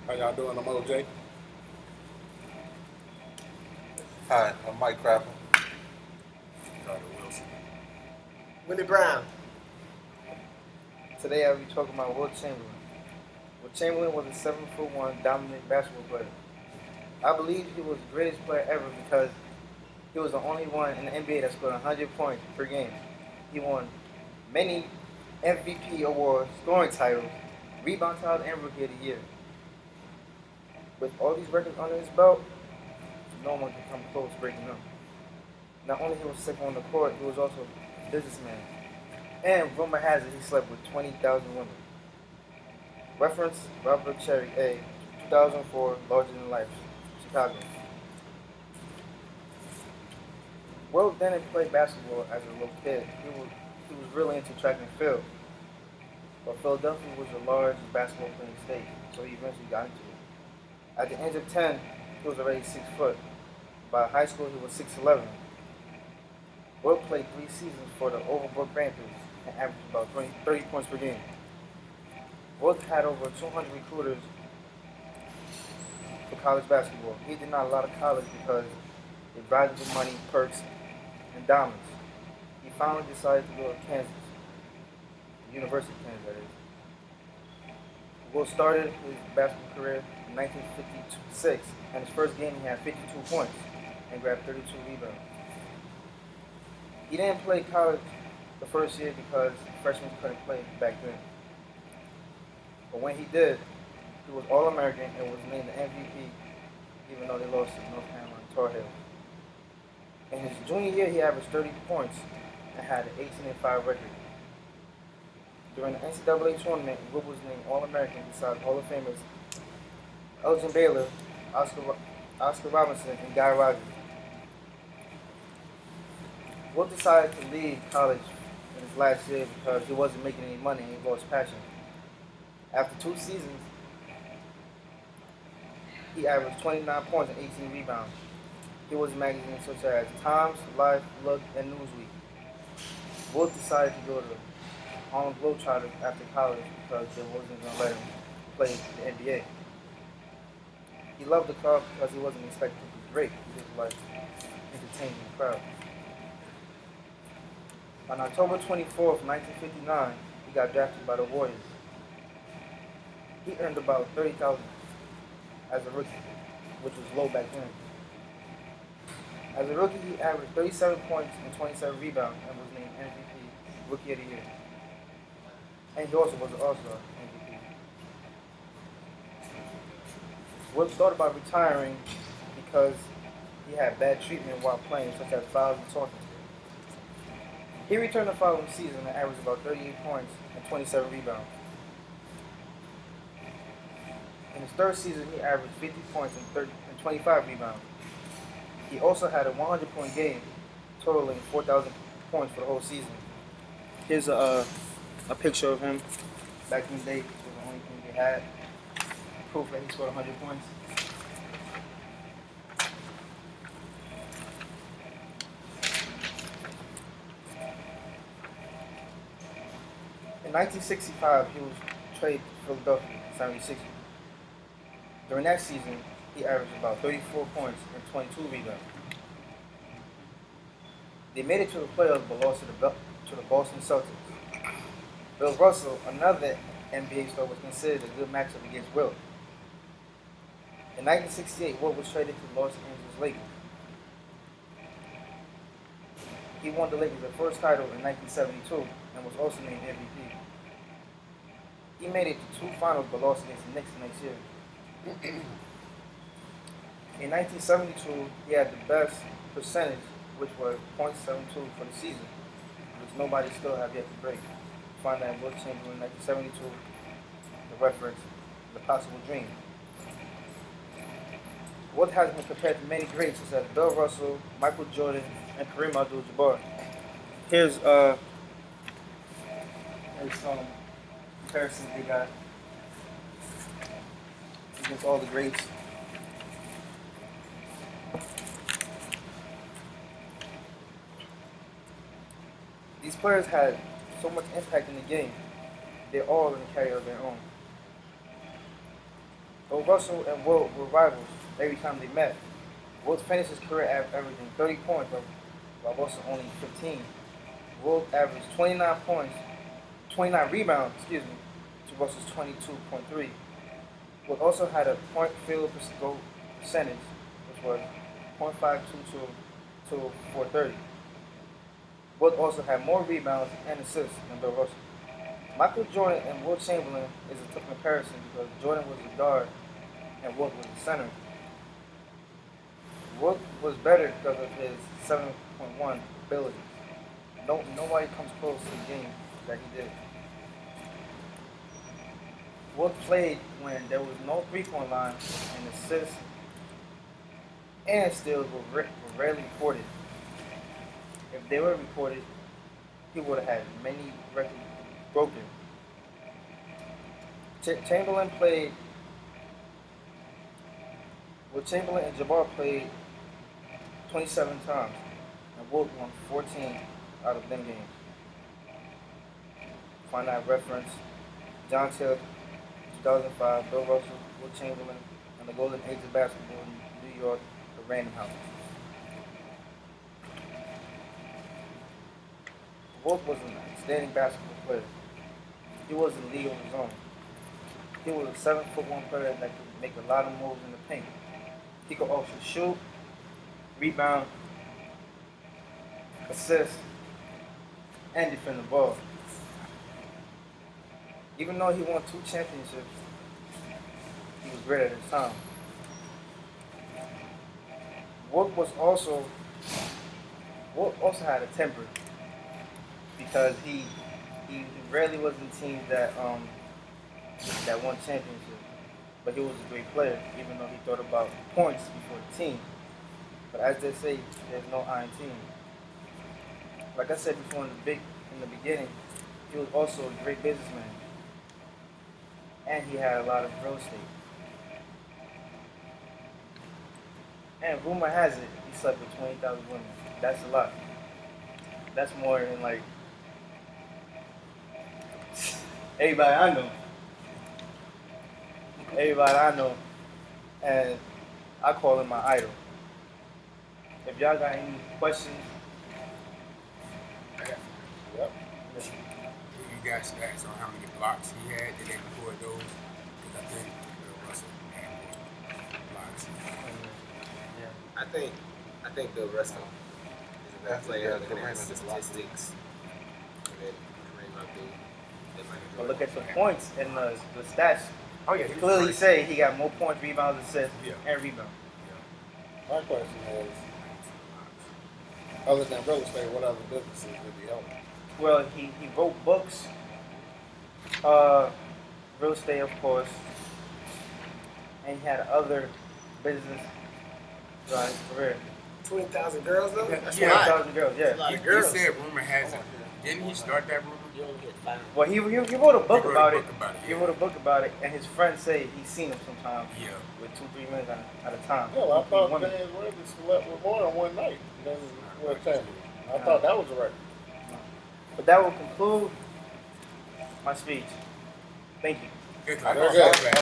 How y'all doing? I'm OJ. Hi, I'm Mike Crapper. Carter Wilson. Willie Brown. Today I'll be talking about Wilt Chamberlain. Wilt Chamberlain was a 7'1" dominant basketball player. I believe he was the greatest player ever because he was the only one in the NBA that scored 100 points per game. He won many MVP awards, scoring titles, rebound title, and Rookie of the Year. With all these records under his belt, no one can come close breaking them. Not only he was sick on the court, he was also a businessman. And rumor has it he slept with 20,000 women. Reference Robert Cherry A. 2004 Larger Than Life, Chicago. Wilt didn't play basketball as a little kid. He was really into track and field. But Philadelphia was the largest basketball playing state, so he eventually got into it. At the age of 10, he was already 6 foot. By high school, he was 6'11". Wilt played 3 seasons for the Overbrook Panthers and averaged about 30 points per game. Wilt had over 200 recruiters for college basketball. He did not a lot of college because they valued the money, perks, and diamonds. He finally decided to go to Kansas, the University of Kansas, that is. Wilt started his basketball career in 1956, and his first game he had 52 points and grabbed 32 rebounds. He didn't play college the first year because freshmen couldn't play back then. But when he did, he was All-American and was named the MVP, even though they lost to North Carolina Tar Heels. In his junior year, he averaged 30 points and had an 18-5 record. During the NCAA tournament, Wilt was named All-American besides Hall of Famers Elgin Baylor, Oscar Robinson, and Guy Rogers. Wilt decided to leave college in his last year because he wasn't making any money and he lost passion. After 2 seasons, he averaged 29 points and 18 rebounds. He was in magazines such as Times, Life, Look, and Newsweek. Wilt decided to go to the Harlem Globetrotters after college because they wasn't going to let him play the NBA. He loved the club because he wasn't expected to be great. He just liked entertaining the crowd. On October 24th, 1959, he got drafted by the Warriors. He earned about $30,000 as a rookie, which was low back then. As a rookie, he averaged 37 points and 27 rebounds and was named MVP, Rookie of the Year. And he also was an All-Star MVP. Wilt thought about retiring because he had bad treatment while playing, such as fouls and talking. He returned the following season and averaged about 38 points and 27 rebounds. In his third season, he averaged 50 points and 25 rebounds. He also had a 100-point game, totaling 4,000 points for the whole season. Here's a picture of him back in the day. It was the only thing they had. Proof that he scored 100 points. In 1965, he was traded to Philadelphia 76ers. During that season, he averaged about 34 points and 22 rebounds. They made it to the playoffs but lost to the Boston Celtics. Bill Russell, another NBA star, was considered a good matchup against Wilt. In 1968, Wilt was traded to the Los Angeles Lakers. He won the Lakers their first title in 1972 and was also named MVP. He made it to 2 finals but lost against the Knicks the next year. In 1972, he had the best percentage, which was .72 for the season, which nobody still have yet to break. Find that in Wilt Chamberlain 1972, the reference, The Possible Dream. Wilt has been compared to many greats such as Bill Russell, Michael Jordan, and Kareem Abdul-Jabbar. Here's some comparisons they got against all the greats. These players had so much impact in the game. They're all in a career of their own. Though Russell and Wilt were rivals every time they met, Wilt finished his career averaging 30 points, while Russell only 15. Wilt averaged 29 points, 29 rebounds, to Russell's 22.3. Wilt also had a point field goal percentage, which was .52 to 430. Wilt also had more rebounds and assists than Bill Russell. Michael Jordan and Wilt Chamberlain is a tough comparison because Jordan was a guard and Wilt was a center. Wilt was better because of his 7.1 abilities. Nobody comes close to the game that he did. Wilt played when there was no three-point line, and assists and steals were rarely reported. If they were reported, he would have had many records broken. Chamberlain and Jabbar played 27 times, and Wilt won 14 out of them games. Find that reference. John Taylor, 2005, Bill Russell, Wilt Chamberlain, and the Golden Age of Basketball in New York, the Random House. Wilt was an outstanding basketball player. He was in league on his own. He was a 7'1" player that could make a lot of moves in the paint. He could also shoot, rebound, assist, and defend the ball. Even though he won 2 championships, he was great at his time. Wilt also had a temper because he rarely was in teams that won championships. But he was a great player, even though he thought about points before the team. But as they say, there's no iron team. Like I said before in the beginning, he was also a great businessman. And he had a lot of real estate. And rumor has it, he slept with 20,000 women. That's a lot. That's more than like everybody I know. And I call him my idol. If y'all got any questions, Yep. You got stats on how many blocks he had? Did they record those? Because I think Bill Russell had more blocks. I think Bill Russell is a better player looking at the statistics. And then Kareem Abdul. but look at the points and the stats. Oh yeah, You clearly say he got more points, rebounds, assists, and rebounds. My question is, other than real estate, what other businesses did he own? Well, he wrote books, real estate, of course, and he had other business throughout his career. 20,000 girls though? That's Yeah. a lot. 20,000 girls, That's a yeah. lot He of girls. said rumor has it. Didn't he start that rumor? You only get 5. Well, he wrote a book about it. He yeah. wrote a book about it, and his friends say he's seen him sometimes Yeah. with 2-3 minutes at a time. Yeah, well, I thought Women. James Worthy slept with more than one night. Then Will Chamberlain. I thought that was a record. But that will conclude my speech. Thank you. Good. Very good.